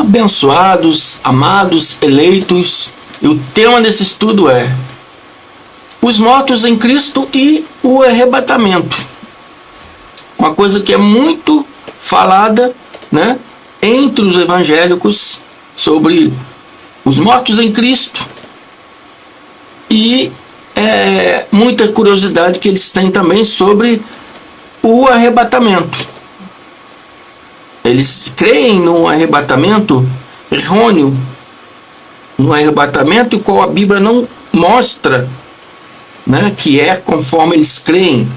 abençoados, amados, eleitos. E o tema desse estudo é os mortos em Cristo e o arrebatamento. Uma coisa que é muito falada, né, entre os evangélicos sobre os mortos em Cristo e muita curiosidade que eles têm também sobre o arrebatamento. Eles creem num arrebatamento errôneo, num arrebatamento em qual a Bíblia não mostra, né, que é conforme eles creem.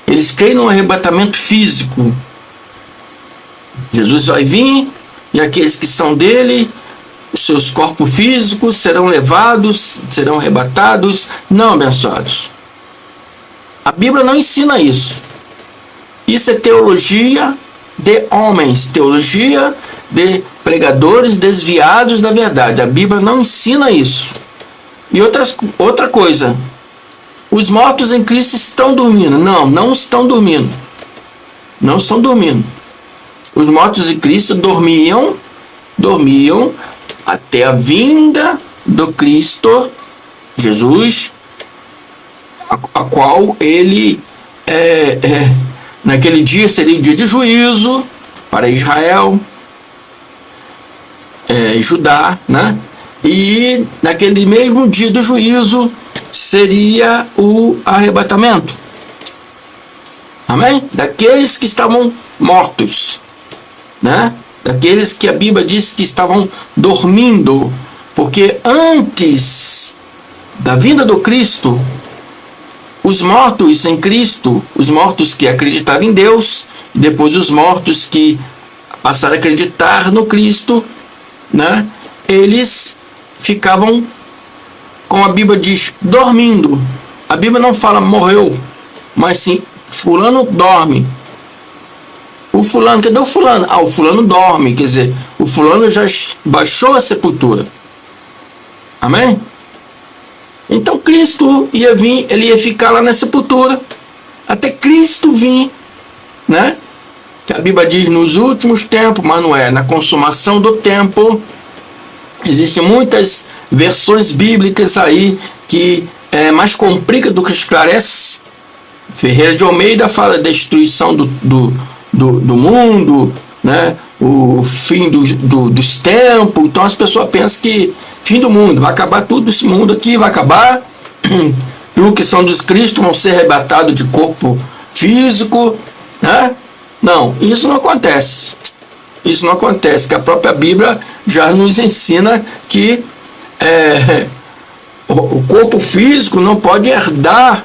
Eles creem num arrebatamento físico. Jesus vai vir e aqueles que são dele, os seus corpos físicos serão levados, serão arrebatados. Não, abençoados. A Bíblia não ensina isso. Isso é teologia de homens, teologia de pregadores desviados da verdade. A Bíblia não ensina isso. E outra coisa, os mortos em Cristo estão dormindo. Não, não estão dormindo. Não estão dormindo. Os mortos em Cristo dormiam até a vinda do Cristo Jesus, a qual ele naquele dia seria o dia de juízo para Israel, Judá, né? E naquele mesmo dia do juízo seria o arrebatamento. Amém? Daqueles que estavam mortos, né? Daqueles que a Bíblia diz que estavam dormindo, porque antes da vinda do Cristo, os mortos em Cristo, os mortos que acreditavam em Deus, e depois os mortos que passaram a acreditar no Cristo, né? Eles ficavam, como a Bíblia diz, dormindo. A Bíblia não fala morreu, mas sim, fulano dorme. O fulano, cadê o fulano? O fulano dorme, quer dizer, o fulano já baixou a sepultura. Amém? Então Cristo ia vir, ele ia ficar lá na sepultura, até Cristo vir, né? Que a Bíblia diz nos últimos tempos, mas não é, na consumação do tempo. Existem muitas versões bíblicas aí que mais complica do que esclarece. Ferreira de Almeida fala da destruição do mundo, né? O fim dos tempos. Então as pessoas pensam que fim do mundo, vai acabar tudo esse mundo aqui, vai acabar, e os que são dos Cristo vão ser arrebatados de corpo físico, né? Não, isso não acontece. Isso não acontece, que a própria Bíblia já nos ensina que o corpo físico não pode herdar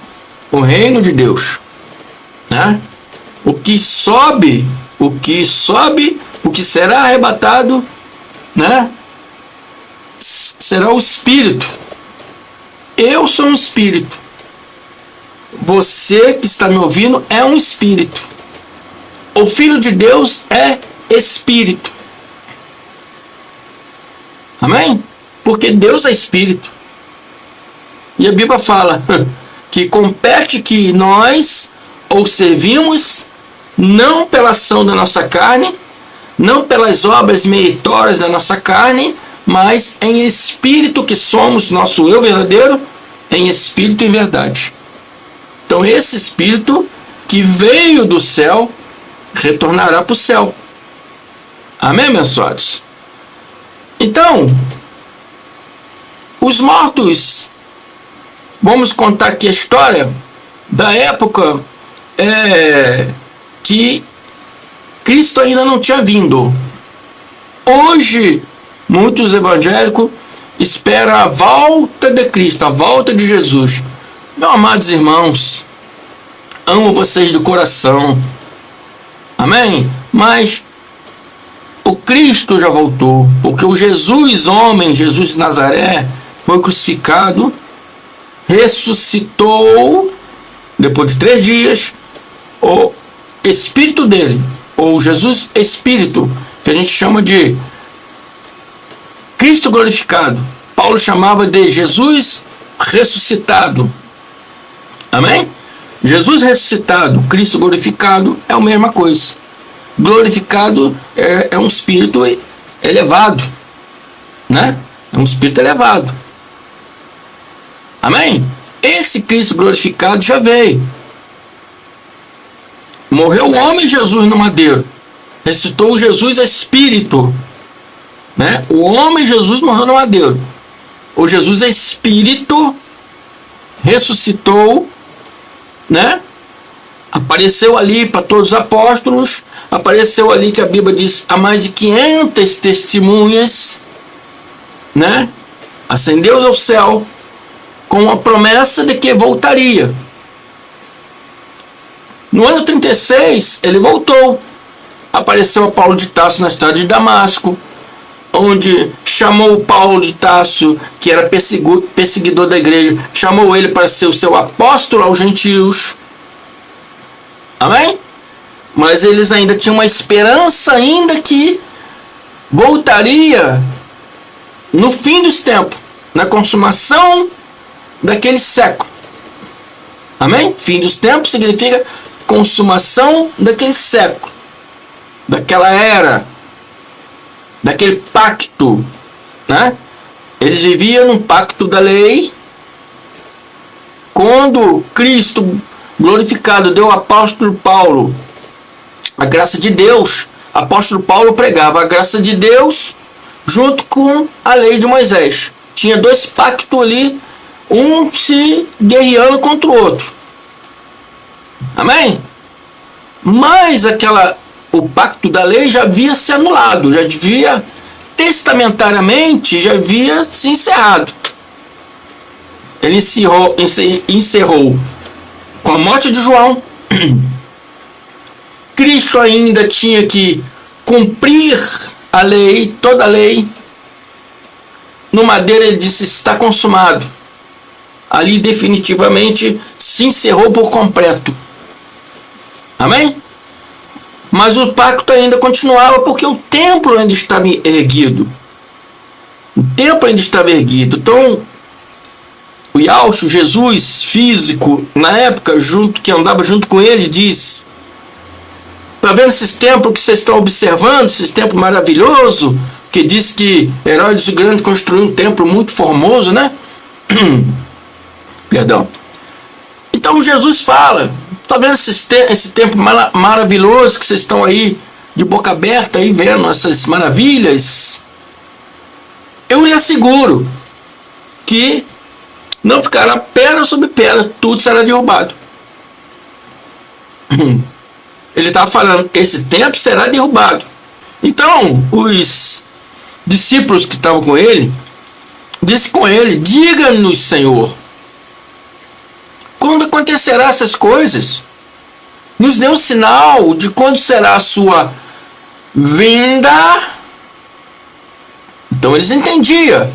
o reino de Deus, né? O que será arrebatado, né, será o espírito. Eu sou um espírito. Você que está me ouvindo é um espírito. O Filho de Deus é espírito. Amém? Porque Deus é espírito. E a Bíblia fala que compete que nós ou servimos não pela ação da nossa carne, não pelas obras meritórias da nossa carne, mas em espírito, que somos nosso eu verdadeiro, em espírito e verdade. Então esse espírito que veio do céu retornará para o céu. Amém, abençoados? Então, os mortos, vamos contar aqui a história da época que Cristo ainda não tinha vindo. Hoje, muitos evangélicos esperam a volta de Cristo, a volta de Jesus. Meus amados irmãos, amo vocês de coração. Amém? Mas o Cristo já voltou, porque o Jesus homem, Jesus de Nazaré, foi crucificado, ressuscitou, depois de 3 dias, o Espírito dele, ou Jesus Espírito, que a gente chama de Cristo glorificado. Paulo chamava de Jesus ressuscitado. Amém? Jesus ressuscitado, Cristo glorificado é a mesma coisa. Glorificado é um espírito elevado, né? É um espírito elevado. Amém? Esse Cristo glorificado já veio. Morreu o homem Jesus no madeiro. Ressuscitou Jesus espírito, né? O homem Jesus morreu no madeiro. O Jesus é espírito, ressuscitou, né? Apareceu ali para todos os apóstolos, apareceu ali que a Bíblia diz a mais de 500 testemunhas, né? Ascendeu ao céu com a promessa de que voltaria. No ano 36 ele voltou, apareceu a Paulo de Tarso na estrada de Damasco, onde chamou Paulo de Tarso, que era perseguidor da igreja, chamou ele para ser o seu apóstolo aos gentios. Amém? Mas eles ainda tinham uma esperança ainda que voltaria no fim dos tempos, na consumação daquele século. Amém? Fim dos tempos significa consumação daquele século, daquela era, daquele pacto, né? Eles viviam num pacto da lei. Quando Cristo glorificado deu ao apóstolo Paulo a graça de Deus, apóstolo Paulo pregava a graça de Deus junto com a lei de Moisés. Tinha dois pactos ali, um se guerreando contra o outro. Amém? Mas o pacto da lei já havia se anulado, já devia, testamentariamente, já havia se encerrado. Ele encerrou com a morte de João. Cristo ainda tinha que cumprir a lei, toda a lei. No madeiro ele disse, está consumado. Ali definitivamente se encerrou por completo. Amém? Mas o pacto ainda continuava porque o templo ainda estava erguido. O templo ainda estava erguido. Então, o Yahshua, Jesus físico, na época, que andava junto com ele, diz: está vendo esses templos que vocês estão observando, esses templos maravilhosos, que diz que Herodes o Grande construiu um templo muito formoso, né? Perdão. Então Jesus fala: está vendo esse templo maravilhoso que vocês estão aí de boca aberta aí vendo essas maravilhas? Eu lhe asseguro que não ficará pedra sobre pedra, tudo será derrubado. Ele estava falando, esse templo será derrubado. Então, os discípulos que estavam com ele, disse com ele: diga-nos, Senhor, quando acontecerá essas coisas? Nos dê um sinal de quando será a sua vinda. Então eles entendiam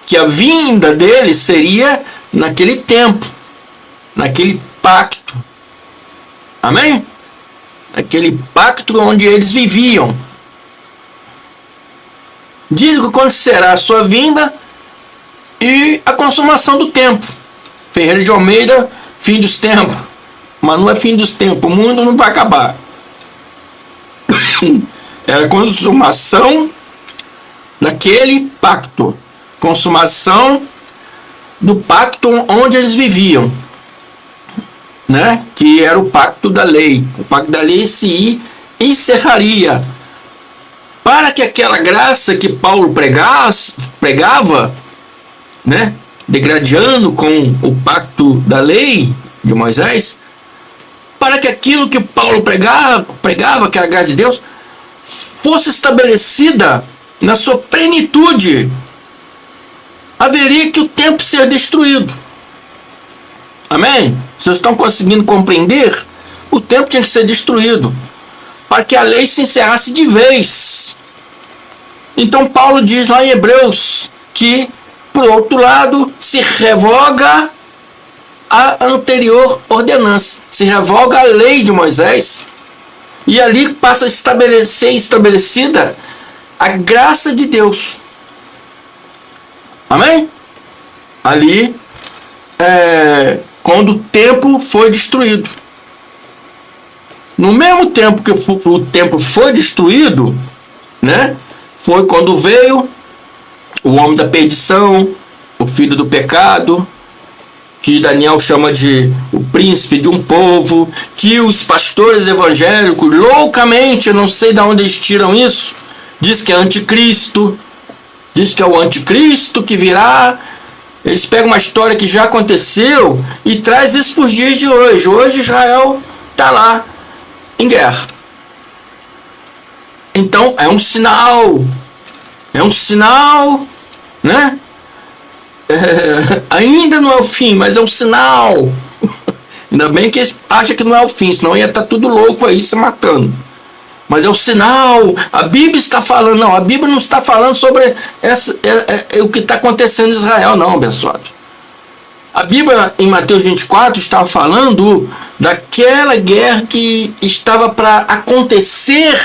que a vinda dele seria naquele tempo, naquele pacto. Amém? Aquele pacto onde eles viviam. Diz quando será a sua vinda e a consumação do tempo. Ferreira de Almeida, fim dos tempos. Mas não é fim dos tempos, o mundo não vai acabar. É a consumação daquele pacto. Consumação do pacto onde eles viviam, né? Que era o pacto da lei. O pacto da lei se encerraria para que aquela graça que Paulo pregava, né? Degradando com o pacto da lei de Moisés, para que aquilo que Paulo pregava, que era a graça de Deus, fosse estabelecida na sua plenitude, haveria que o templo ser destruído. Amém? Vocês estão conseguindo compreender? O templo tinha que ser destruído para que a lei se encerrasse de vez. Então Paulo diz lá em Hebreus que, por outro lado, se revoga a anterior ordenança, se revoga a lei de Moisés, e ali passa a ser estabelecida a graça de Deus. Amém? Ali, quando o templo foi destruído. No mesmo tempo que o templo foi destruído, né, foi quando veio o homem da perdição, o filho do pecado, que Daniel chama de o príncipe de um povo, que os pastores evangélicos, loucamente, eu não sei de onde eles tiram isso, diz que é anticristo, diz que é o anticristo que virá. Eles pegam uma história que já aconteceu e traz isso para os dias de hoje. Hoje Israel está lá em guerra. Então é um sinal, né? Ainda não é o fim, mas é um sinal. Ainda bem que eles acham que não é o fim, senão ia estar tudo louco aí se matando. Mas é o sinal. A Bíblia está falando, não, a Bíblia não está falando sobre o que está acontecendo em Israel, não, abençoado. A Bíblia, em Mateus 24, estava falando daquela guerra que estava para acontecer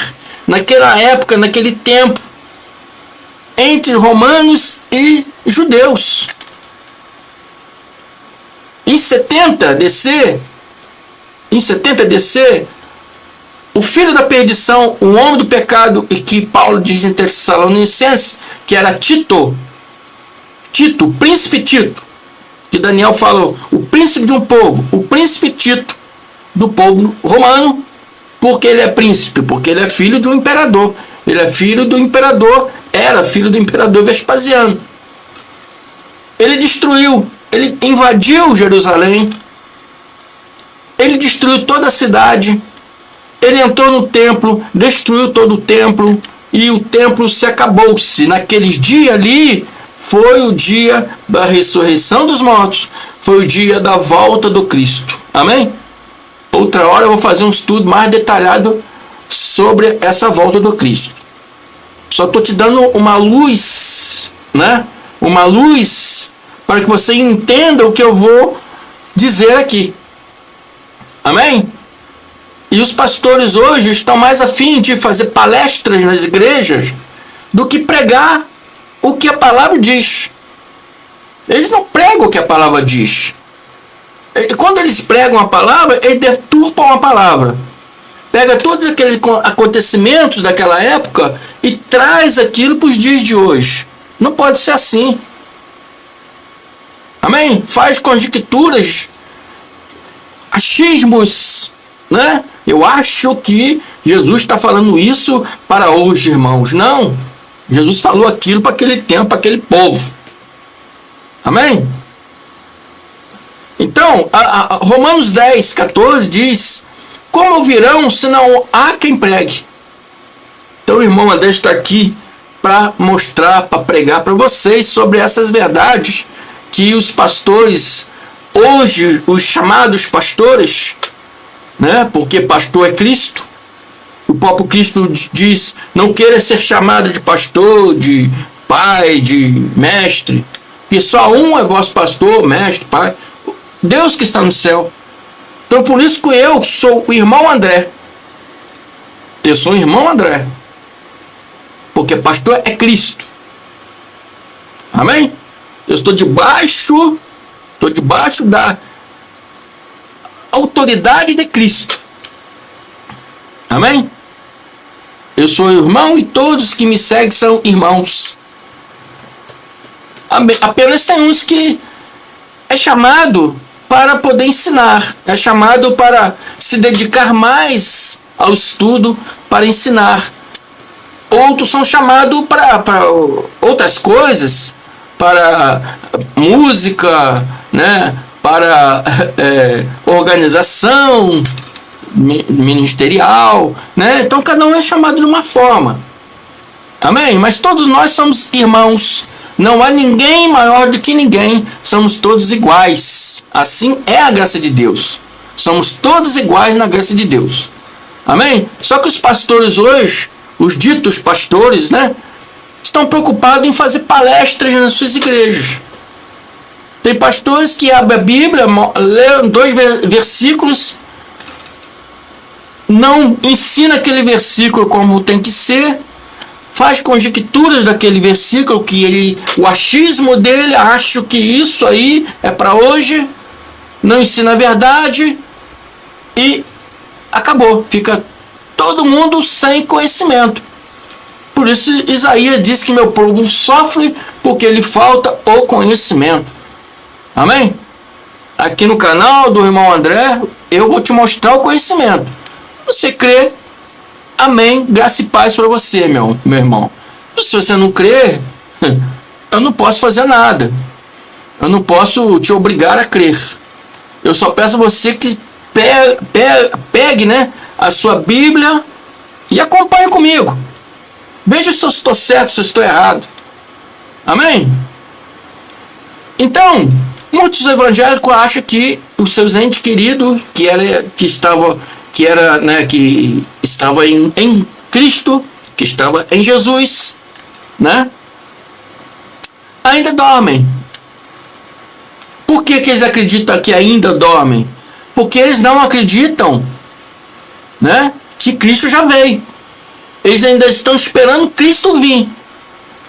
naquela época, naquele tempo, entre romanos e judeus. Em 70 DC, o filho da perdição, o homem do pecado, e que Paulo diz em Tessalonicenses, que era Tito, o príncipe Tito, que Daniel falou, o príncipe de um povo, o príncipe Tito, do povo romano, porque ele é príncipe, porque ele é filho de um imperador, ele é filho do imperador, era filho do imperador Vespasiano. Ele destruiu, ele invadiu Jerusalém, ele destruiu toda a cidade, ele entrou no templo, destruiu todo o templo, e o templo se acabou-se. Naqueles dias ali, foi o dia da ressurreição dos mortos, foi o dia da volta do Cristo. Amém? Outra hora eu vou fazer um estudo mais detalhado sobre essa volta do Cristo. Só estou te dando uma luz, né? Uma luz para que você entenda o que eu vou dizer aqui. Amém? E os pastores hoje estão mais afim de fazer palestras nas igrejas do que pregar o que a palavra diz. Eles não pregam o que a palavra diz. E quando eles pregam a palavra, eles deturpam a palavra. Pega todos aqueles acontecimentos daquela época e traz aquilo para os dias de hoje. Não pode ser assim. Amém? Faz conjecturas, achismos, né? Eu acho que Jesus está falando isso para hoje, irmãos. Não. Jesus falou aquilo para aquele tempo, para aquele povo. Amém? Então, Romanos 10, 14 diz: como ouvirão se não há quem pregue? Então o irmão André está aqui para mostrar, para pregar para vocês sobre essas verdades que os pastores, hoje os chamados pastores, né? Porque pastor é Cristo. O próprio Cristo diz: não queira ser chamado de pastor, de pai, de mestre, porque só um é vosso pastor, mestre, pai, Deus que está no céu. Então por isso que eu sou o irmão André. Eu sou o irmão André, porque pastor é Cristo. Amém? Eu estou debaixo da autoridade de Cristo. Amém? Eu sou irmão e todos que me seguem são irmãos. Apenas tem uns que é chamado para poder ensinar, é chamado para se dedicar mais ao estudo, para ensinar. Outros são chamados para outras coisas, para música, né? Para organização ministerial, né? Então cada um é chamado de uma forma. Amém? Mas todos nós somos irmãos. Não há ninguém maior do que ninguém. Somos todos iguais. Assim é a graça de Deus. Somos todos iguais na graça de Deus. Amém? Só que os pastores hoje, os ditos pastores, né, estão preocupados em fazer palestras nas suas igrejas. Tem pastores que abrem a Bíblia, lêem 2 versículos, não ensina aquele versículo como tem que ser, faz conjecturas daquele versículo, o achismo dele, acho que isso aí é para hoje, não ensina a verdade e acabou. Fica todo mundo sem conhecimento. Por isso Isaías diz que meu povo sofre porque lhe falta o conhecimento. Amém? Aqui no canal do irmão André, eu vou te mostrar o conhecimento. Você crê, amém, graça e paz para você, meu irmão. Se você não crê, eu não posso fazer nada. Eu não posso te obrigar a crer. Eu só peço a você que pegue, né, a sua Bíblia e acompanhe comigo. Veja se eu estou certo, se eu estou errado. Amém? Então, muitos evangélicos acham que os seus entes queridos, que estava em Cristo, que estava em Jesus, né, ainda dormem. Por que eles acreditam que ainda dormem? Porque eles não acreditam, né, que Cristo já veio. Eles ainda estão esperando Cristo vir.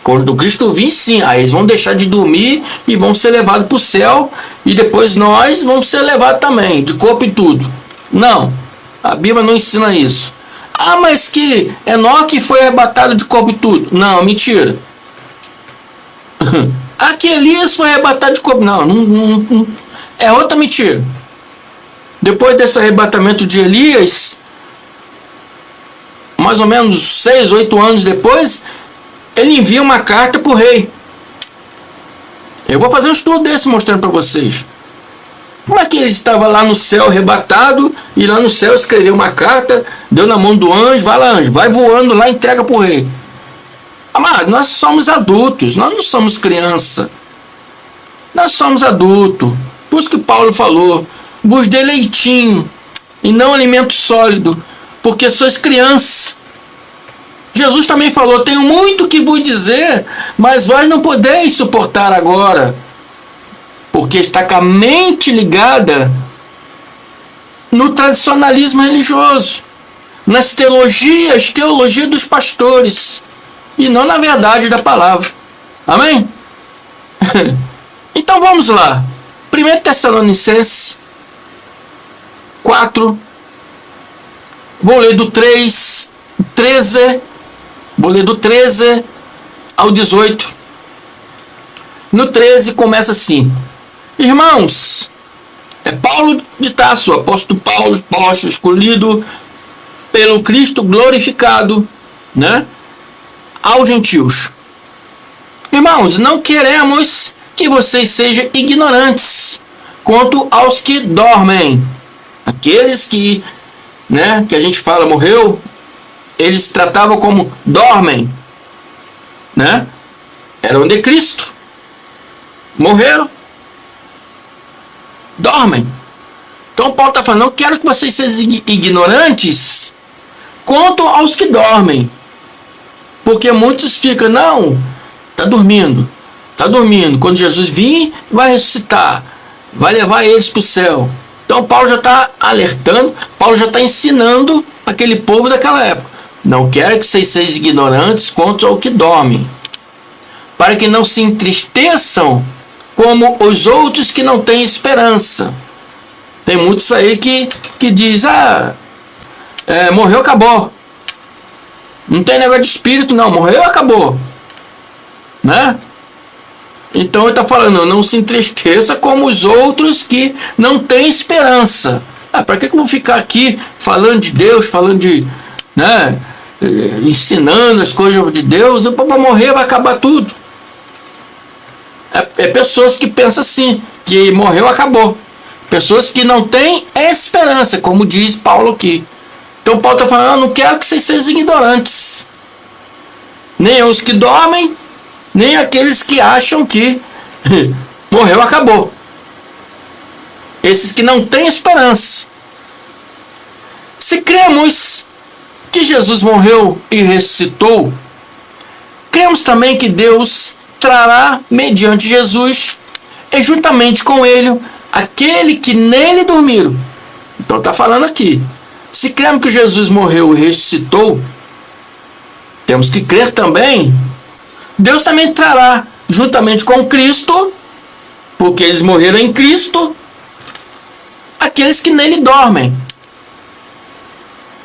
Quando Cristo vir, sim, aí eles vão deixar de dormir e vão ser levados para o céu, e depois nós vamos ser levados também, de corpo e tudo. Não, a Bíblia não ensina isso. Ah, mas que Enoque foi arrebatado de corpo e tudo. Não, mentira. Ah, que Elias foi arrebatado de corpo. Não, é outra mentira. Depois desse arrebatamento de Elias, mais ou menos 6, 8 anos depois, ele envia uma carta para o rei. Eu vou fazer um estudo desse mostrando para vocês. Como é que ele estava lá no céu arrebatado, e lá no céu escreveu uma carta, deu na mão do anjo, vai lá anjo, vai voando lá e entrega para o rei. Amado, nós somos adultos, nós não somos criança. Nós somos adultos. Por isso que Paulo falou, vos dê leitinho e não alimento sólido, porque sois crianças. Jesus também falou, tenho muito que vos dizer, mas vós não podeis suportar agora, porque está com a mente ligada no tradicionalismo religioso, nas teologia dos pastores, e não na verdade da palavra. Amém? Então vamos lá. 1 Tessalonicenses 4, vou ler do 13, vou ler do 13 ao 18. No 13 começa assim: irmãos, é Paulo de Tarso, apóstolo Paulo, apóstolo escolhido pelo Cristo glorificado, né, aos gentios. Irmãos, não queremos que vocês sejam ignorantes quanto aos que dormem. Aqueles que, né, que a gente fala morreu, eles tratavam como dormem, né? Eram de Cristo, morreram, dormem. Então Paulo está falando, não quero que vocês sejam ignorantes quanto aos que dormem, porque muitos ficam, não, está dormindo, quando Jesus vir, vai ressuscitar, vai levar eles para o céu. Então Paulo já está alertando, Paulo já está ensinando aquele povo daquela época, não quero que vocês sejam ignorantes quanto ao que dormem, para que não se entristeçam como os outros que não têm esperança. Tem muitos aí que diz, morreu, acabou. Não tem negócio de espírito, não, morreu, acabou. Né? Então ele está falando, não se entristeça como os outros que não têm esperança. Para que eu vou ficar aqui falando de Deus, falando de, né, ensinando as coisas de Deus, para morrer vai acabar tudo. É pessoas que pensam assim, que morreu, acabou. Pessoas que não têm esperança, como diz Paulo aqui. Então Paulo está falando, não quero que vocês sejam ignorantes. Nem os que dormem, nem aqueles que acham que morreu, acabou. Esses que não têm esperança. Se cremos que Jesus morreu e ressuscitou, cremos também que Deus trará mediante Jesus e juntamente com ele aquele que nele dormiram. Então está falando aqui, se cremos que Jesus morreu e ressuscitou, temos que crer também, Deus também trará juntamente com Cristo, porque eles morreram em Cristo, aqueles que nele dormem.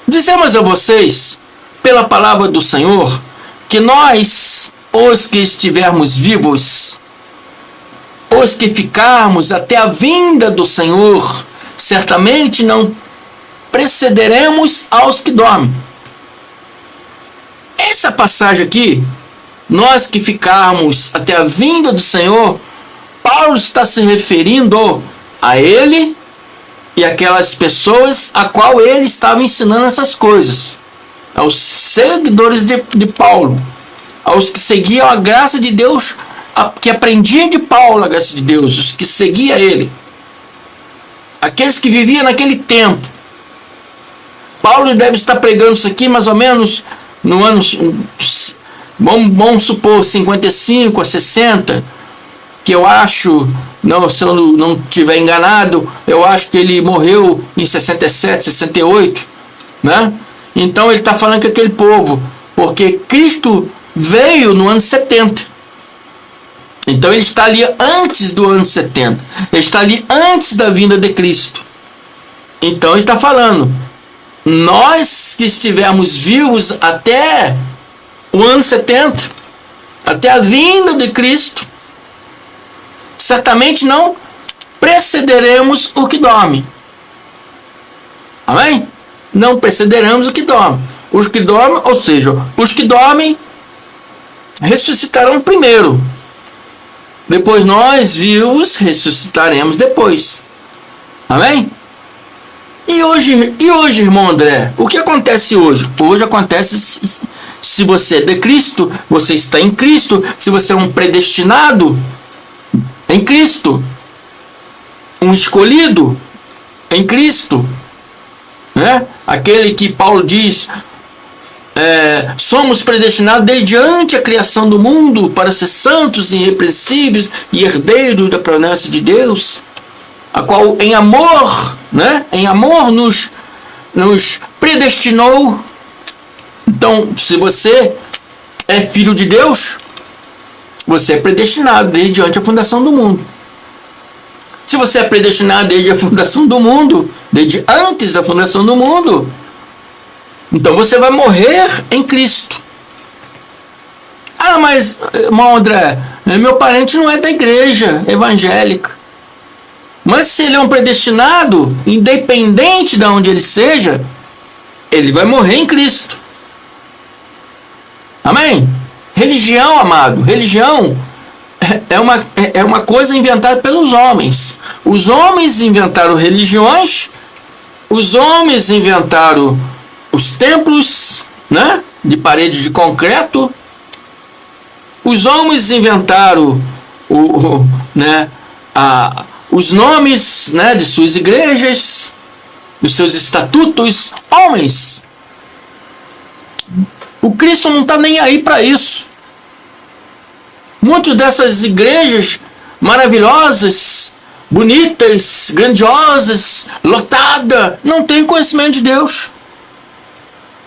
Dizemos a vocês, pela palavra do Senhor, que nós, os que estivermos vivos, os que ficarmos até a vinda do Senhor, certamente não precederemos aos que dormem. Essa passagem aqui, nós que ficarmos até a vinda do Senhor, Paulo está se referindo a ele e aquelas pessoas a qual ele estava ensinando essas coisas, aos seguidores de Paulo, aos que seguiam a graça de Deus, que aprendiam de Paulo a graça de Deus, os que seguiam ele, aqueles que viviam naquele tempo. Paulo deve estar pregando isso aqui mais ou menos no ano, vamos supor, 55 a 60, que eu acho, se eu não estiver enganado, eu acho que ele morreu em 67, 68, né? Então ele está falando com aquele povo, porque Cristo veio no ano 70. Então ele está ali antes do ano 70. Ele está ali antes da vinda de Cristo. Então ele está falando, nós que estivermos vivos até o ano 70, até a vinda de Cristo, certamente não precederemos o que dorme. Amém? Não precederemos o que dorme. Os que dormem, ou seja, os que dormem ressuscitarão primeiro. Depois nós, vivos, ressuscitaremos depois. Amém? E hoje, irmão André, o que acontece hoje? Hoje acontece, se você é de Cristo, você está em Cristo, se você é um predestinado em Cristo, um escolhido em Cristo, né? Aquele que Paulo diz, somos predestinados desde antes a criação do mundo para ser santos, irrepreensíveis e herdeiros da promessa de Deus, a qual em amor, né? Em amor nos predestinou. Então, se você é filho de Deus, você é predestinado desde antes a fundação do mundo. Se você é predestinado desde a fundação do mundo, desde antes da fundação do mundo, então você vai morrer em Cristo. Ah, mas, irmão André, meu parente não é da igreja evangélica. Mas se ele é um predestinado, independente de onde ele seja, ele vai morrer em Cristo. Amém? Religião, amado, religião é uma coisa inventada pelos homens. Os homens inventaram religiões, os homens inventaram os templos, né, de parede de concreto, os homens inventaram os nomes, né, de suas igrejas, dos seus estatutos. Homens. O Cristo não está nem aí para isso. Muitas dessas igrejas maravilhosas, bonitas, grandiosas, lotadas, não têm conhecimento de Deus.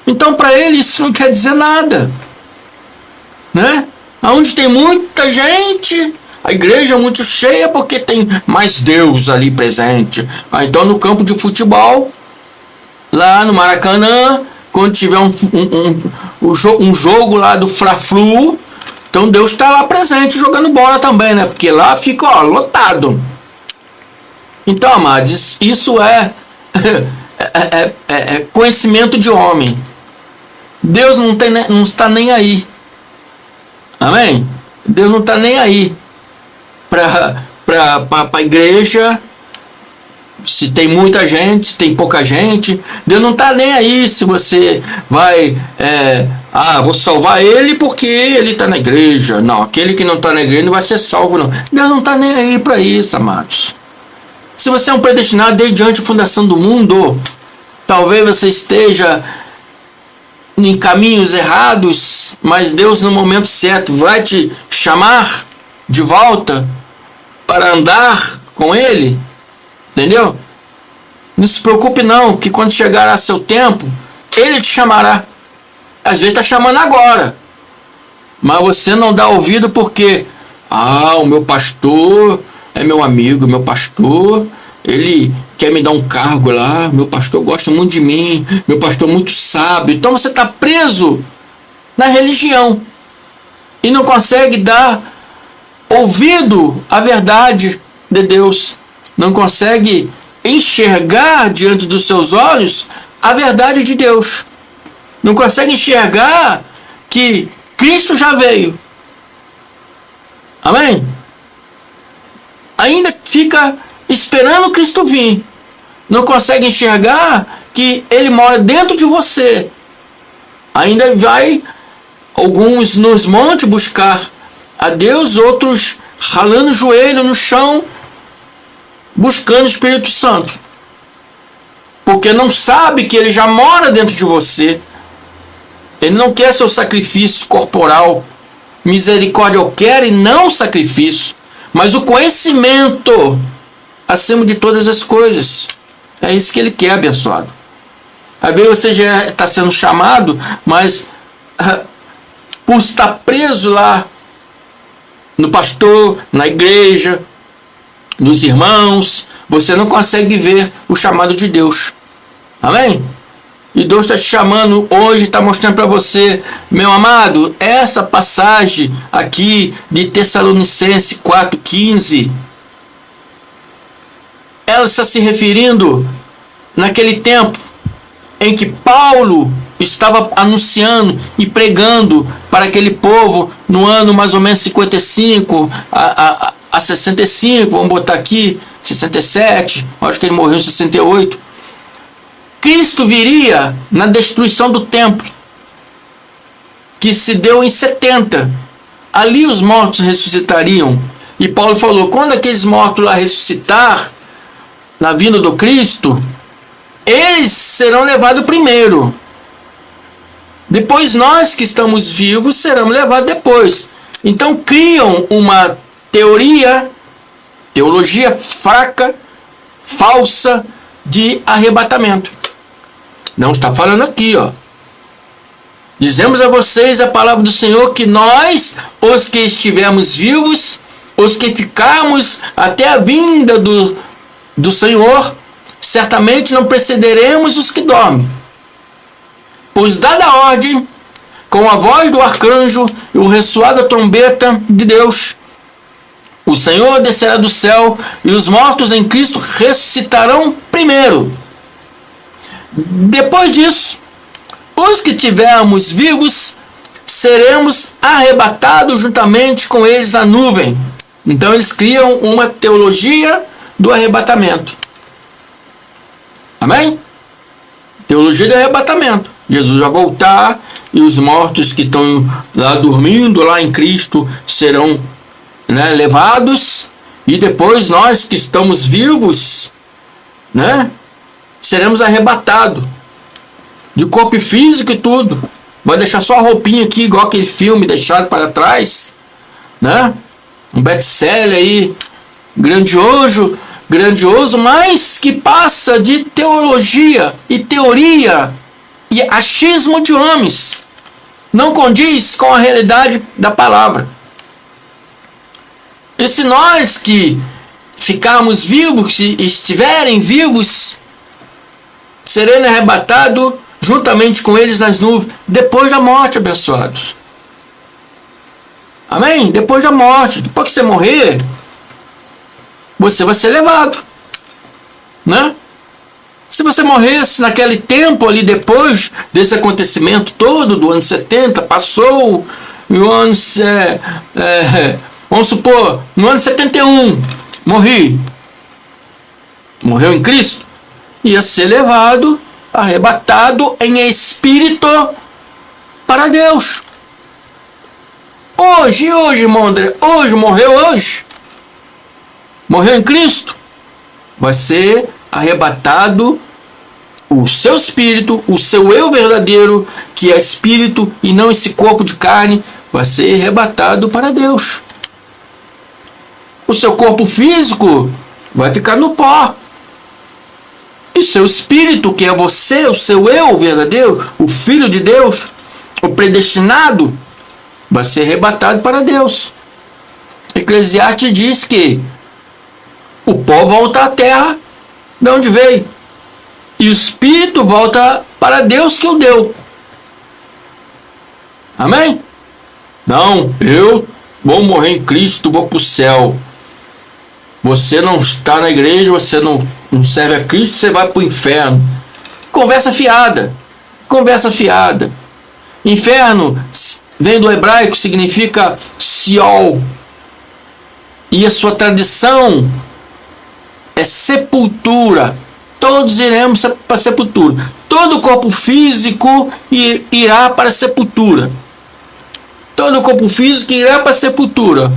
Então, para eles, isso não quer dizer nada, né? Onde tem muita gente, a igreja é muito cheia porque tem mais Deus ali presente. Então, no campo de futebol, lá no Maracanã, quando tiver um jogo lá do Fla-Flu, então Deus está lá presente jogando bola também, né? Porque lá fica, lotado. Então, amados, isso é conhecimento de homem. Deus não está nem aí. Amém? Deus não está nem aí para a igreja, se tem muita gente, se tem pouca gente. Deus não está nem aí se você vai, vou salvar ele porque ele está na igreja. Não, aquele que não está na igreja não vai ser salvo, não. Deus não está nem aí para isso, amados. Se você é um predestinado desde antes da fundação do mundo, talvez você esteja em caminhos errados, mas Deus no momento certo vai te chamar de volta para andar com Ele, entendeu? Não se preocupe não, que quando chegar a seu tempo, Ele te chamará. Às vezes está chamando agora, mas você não dá ouvido porque o meu pastor é meu amigo, meu pastor, ele quer me dar um cargo lá, meu pastor gosta muito de mim, meu pastor é muito sábio. Então você está preso na religião. e não consegue dar ouvido à verdade de Deus, não consegue enxergar diante dos seus olhos a verdade de Deus, não consegue enxergar que Cristo já veio. Amém? Ainda fica esperando Cristo vir, não consegue enxergar que Ele mora dentro de você. Ainda vai alguns nos montes buscar a Deus, outros ralando o joelho no chão, buscando o Espírito Santo, porque não sabe que Ele já mora dentro de você. Ele não quer seu sacrifício corporal. Misericórdia eu quero e não sacrifício, mas o conhecimento acima de todas as coisas. É isso que Ele quer, abençoado. Às vezes você já está sendo chamado, mas por estar preso lá no pastor, na igreja, nos irmãos, você não consegue ver o chamado de Deus. Amém? E Deus está te chamando hoje, está mostrando para você, meu amado, essa passagem aqui de Tessalonicenses 4,15, ela está se referindo naquele tempo em que Paulo estava anunciando e pregando para aquele povo no ano mais ou menos 55 a 65, vamos botar aqui, 67, acho que ele morreu em 68. Cristo viria na destruição do templo, que se deu em 70. Ali os mortos ressuscitariam. E Paulo falou, quando aqueles mortos lá ressuscitar, na vinda do Cristo, eles serão levados primeiro. Depois nós que estamos vivos seremos levados depois. Então criam uma teologia fraca, falsa, de arrebatamento. Não está falando aqui, ó. Dizemos a vocês a palavra do Senhor que nós, os que estivermos vivos, os que ficarmos até a vinda do Senhor, certamente não precederemos os que dormem. Pois dada a ordem, com a voz do arcanjo e o ressoar da trombeta de Deus, o Senhor descerá do céu e os mortos em Cristo ressuscitarão primeiro. Depois disso, os que tivermos vivos seremos arrebatados juntamente com eles na nuvem. Então eles criam uma teologia do arrebatamento. Amém? Teologia do arrebatamento. Jesus vai voltar e os mortos que estão lá dormindo lá em Cristo serão, levados, e depois nós que estamos vivos, seremos arrebatados de corpo físico e tudo. Vai deixar só a roupinha aqui, igual aquele filme deixado para trás, um best-seller aí, grandioso, mas que passa de teologia e teoria e achismo de homens. Não condiz com a realidade da palavra. E se nós que ficarmos vivos, se estiverem vivos, seremos arrebatados juntamente com eles nas nuvens, depois da morte, abençoados. Amém? Depois da morte, depois que você morrer, você vai ser levado, Se você morresse naquele tempo ali, depois desse acontecimento todo do ano 70, passou o ano, vamos supor, no ano 71, morreu em Cristo, ia ser levado, arrebatado em espírito para Deus. Hoje, irmão André, morreu em Cristo, vai ser arrebatado o seu espírito, o seu eu verdadeiro, que é espírito e não esse corpo de carne, vai ser arrebatado para Deus. O seu corpo físico vai ficar no pó. E seu espírito, que é você, o seu eu verdadeiro, o Filho de Deus, o predestinado, vai ser arrebatado para Deus. Eclesiastes diz que o pó volta à terra de onde veio, e o espírito volta para Deus que o deu. Amém? Não, eu vou morrer em Cristo, vou para o céu. Você não está na igreja, você não serve a Cristo, você vai para o inferno. Conversa fiada. Conversa fiada. Inferno vem do hebraico, significa Sheol. E a sua tradição é sepultura. Todos iremos para a sepultura. Todo corpo físico irá para a sepultura. Todo corpo físico irá para a sepultura.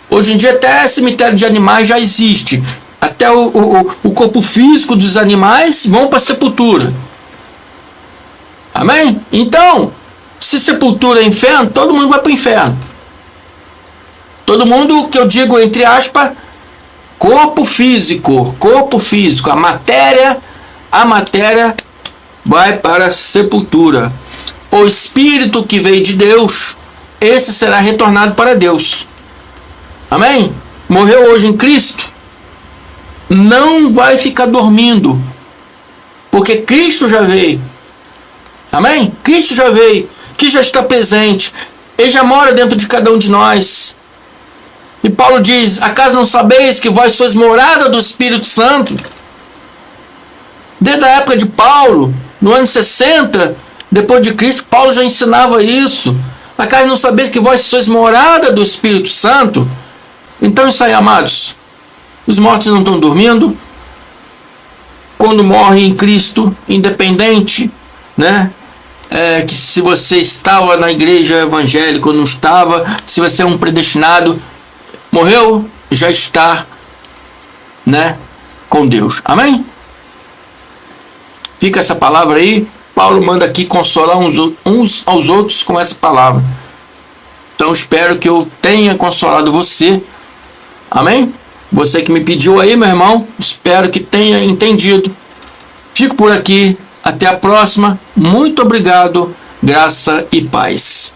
Hoje em dia até cemitério de animais já existe. Até o corpo físico dos animais vão para a sepultura. Amém? Então, se sepultura é inferno, todo mundo vai para o inferno. Todo mundo, que eu digo entre aspas, corpo físico, a matéria vai para a sepultura. O espírito que veio de Deus, esse será retornado para Deus. Amém? Morreu hoje em Cristo, não vai ficar dormindo, porque Cristo já veio. Amém? Cristo já veio, que já está presente, Ele já mora dentro de cada um de nós. E Paulo diz: acaso não sabeis que vós sois morada do Espírito Santo? Desde a época de Paulo, no ano 60, depois de Cristo, Paulo já ensinava isso. Acaso não sabeis que vós sois morada do Espírito Santo? Então isso aí, amados, os mortos não estão dormindo. Quando morrem em Cristo, independente, né? Que se você estava na igreja evangélica ou não estava, se você é um predestinado, morreu, já está, né, com Deus. Amém? Fica essa palavra aí. Paulo manda aqui consolar uns aos outros com essa palavra. Então espero que eu tenha consolado você. Amém? Você que me pediu aí, meu irmão, espero que tenha entendido. Fico por aqui. Até a próxima. Muito obrigado. Graça e paz.